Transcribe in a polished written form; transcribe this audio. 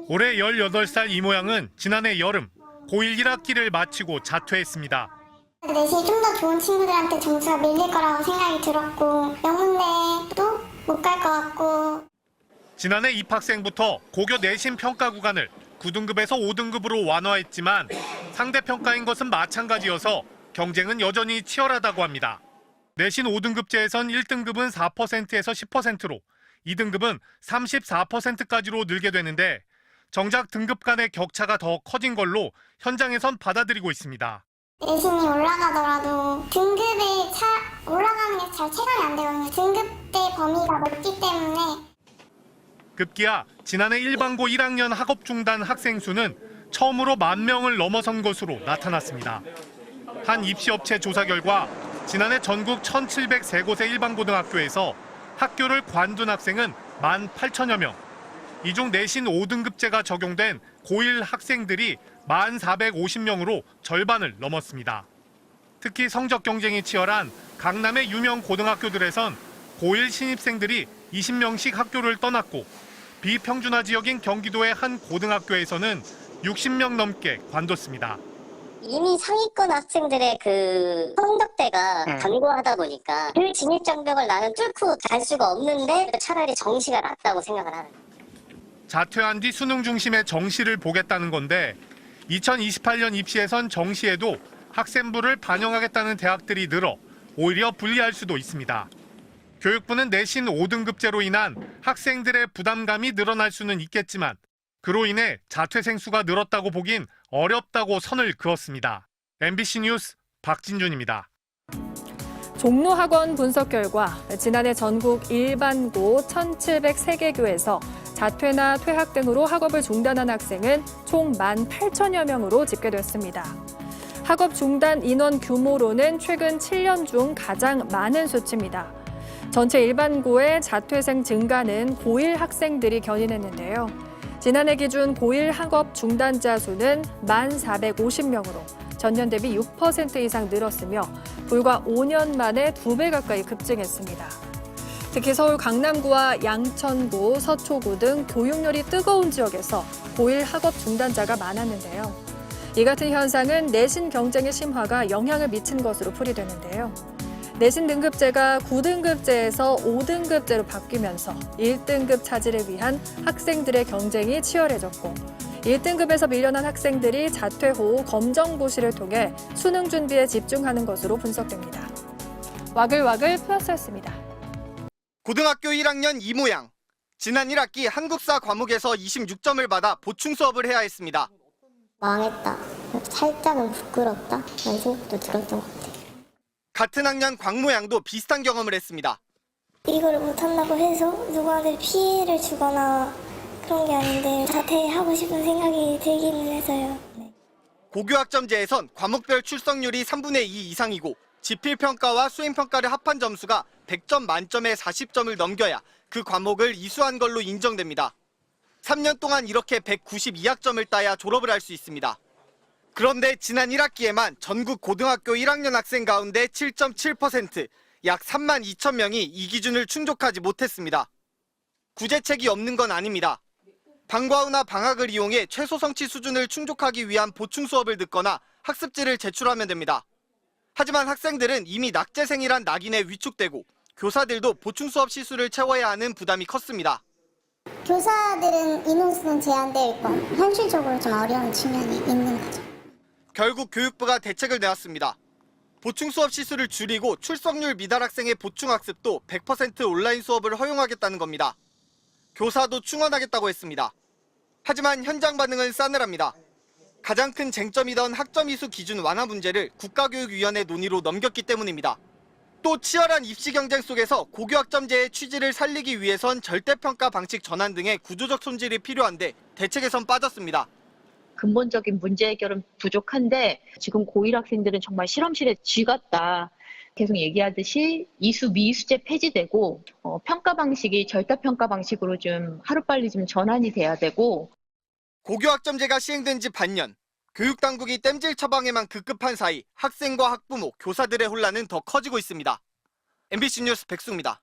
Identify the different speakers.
Speaker 1: 올해 18살 이모양은 지난해 여름 고1 1학기를 마치고 자퇴했습니다.
Speaker 2: 내신이 좀 더 좋은 친구들한테 점수가 밀릴 거라고 생각이 들었고 영문대도 못 갈 것 같고.
Speaker 1: 지난해 입학생부터 고교 내신 평가 구간을 9등급에서 5등급으로 완화했지만 상대 평가인 것은 마찬가지여서 경쟁은 여전히 치열하다고 합니다. 내신 5등급제에선 1등급은 4%에서 10%로 2등급은 34%까지로 늘게 되는데 정작 등급 간의 격차가 더 커진 걸로 현장에선 받아들이고 있습니다.
Speaker 2: 내신이 올라가더라도 등급이 올라가는 게 잘 체감이 안 되거든요. 등급대 범위가 넓기 때문에.
Speaker 1: 급기야 지난해 일반고 1학년 학업 중단 학생 수는 처음으로 10,000명을 넘어선 것으로 나타났습니다. 한 입시업체 조사 결과 지난해 전국 1,703곳의 일반고등학교에서 학교를 관둔 학생은 18,000여 명. 이 중 내신 5등급제가 적용된 고1 학생들이 1,450명으로 절반을 넘었습니다. 특히 성적 경쟁이 치열한 강남의 유명 고등학교들에선 고1 신입생들이 20명씩 학교를 떠났고 비평준화 지역인 경기도의 한 고등학교에서는 60명 넘게 관뒀습니다.
Speaker 3: 이미 상위권 학생들의 그 성적대가 견고하다 보니까 그 진입장벽을 나는 뚫고 갈 수가 없는데 차라리 정시가 낫다고 생각을 하는 거예요.
Speaker 1: 자퇴한 뒤 수능 중심의 정시를 보겠다는 건데 2028년 입시에선 정시에도 학생부를 반영하겠다는 대학들이 늘어 오히려 불리할 수도 있습니다. 교육부는 내신 5등급제로 인한 학생들의 부담감이 늘어날 수는 있겠지만 그로 인해 자퇴생 수가 늘었다고 보긴 어렵다고 선을 그었습니다. MBC 뉴스 박진준입니다.
Speaker 4: 종로학원 분석 결과 지난해 전국 일반고 1,703개 교에서 자퇴나 퇴학 등으로 학업을 중단한 학생은 총 18,000여 명으로 집계됐습니다. 학업 중단 인원 규모로는 최근 7년 중 가장 많은 수치입니다. 전체 일반고의 자퇴생 증가는 고1 학생들이 견인했는데요. 지난해 기준 고1 학업 중단자 수는 1,450명으로 전년 대비 6% 이상 늘었으며 불과 5년 만에 2배 가까이 급증했습니다. 특히 서울 강남구와 양천구, 서초구 등 교육열이 뜨거운 지역에서 고1 학업 중단자가 많았는데요. 이 같은 현상은 내신 경쟁의 심화가 영향을 미친 것으로 풀이되는데요. 내신 등급제가 9등급제에서 5등급제로 바뀌면서 1등급 차지를 위한 학생들의 경쟁이 치열해졌고 1등급에서 밀려난 학생들이 자퇴 후 검정고시를 통해 수능 준비에 집중하는 것으로 분석됩니다. 와글와글 플러스였습니다.
Speaker 5: 고등학교 1학년 이모양. 지난 1학기 한국사 과목에서 26점을 받아 보충 수업을 해야 했습니다.
Speaker 2: 망했다. 살짝은 부끄럽다. 이런 생각도 들었던 것 같아요.
Speaker 5: 같은 학년 광모양도 비슷한 경험을 했습니다.
Speaker 2: 이거를 못한다고 해서 누구한테 피해를 주거나 그런 게 아닌데 자퇴하고 싶은 생각이 들기는 해서요. 네.
Speaker 5: 고교학점제에선 과목별 출석률이 3분의 2 이상이고 지필평가와 수행평가를 합한 점수가 100점 만점에 40점을 넘겨야 그 과목을 이수한 걸로 인정됩니다. 3년 동안 이렇게 192학점을 따야 졸업을 할 수 있습니다. 그런데 지난 1학기에만 전국 고등학교 1학년 학생 가운데 7.7%, 약 32,000명이 이 기준을 충족하지 못했습니다. 구제책이 없는 건 아닙니다. 방과 후나 방학을 이용해 최소 성취 수준을 충족하기 위한 보충 수업을 듣거나 학습지를 제출하면 됩니다. 하지만 학생들은 이미 낙제생이란 낙인에 위축되고 교사들도 보충 수업 시수를 채워야 하는 부담이 컸습니다.
Speaker 2: 교사들은 인원수는 제한되어 있고 현실적으로 좀 어려운 측면이 있는 거죠.
Speaker 5: 결국 교육부가 대책을 내왔습니다. 보충 수업 시수를 줄이고 출석률 미달 학생의 보충 학습도 100% 온라인 수업을 허용하겠다는 겁니다. 교사도 충원하겠다고 했습니다. 하지만 현장 반응은 싸늘합니다. 가장 큰 쟁점이던 학점 이수 기준 완화 문제를 국가교육위원회 논의로 넘겼기 때문입니다. 또 치열한 입시 경쟁 속에서 고교학점제의 취지를 살리기 위해선 절대평가 방식 전환 등의 구조적 손질이 필요한데 대책에선 빠졌습니다.
Speaker 6: 근본적인 문제 해결은 부족한데 지금 고1 학생들은 정말 실험실에 쥐 같다. 계속 얘기하듯이 이수 미수제 폐지되고 평가 방식이 절대평가 방식으로 좀 하루빨리 좀 전환이 돼야 되고
Speaker 5: 고교학점제가 시행된 지 반년, 교육당국이 땜질 처방에만 급급한 사이 학생과 학부모, 교사들의 혼란은 더 커지고 있습니다. MBC 뉴스 백수입니다.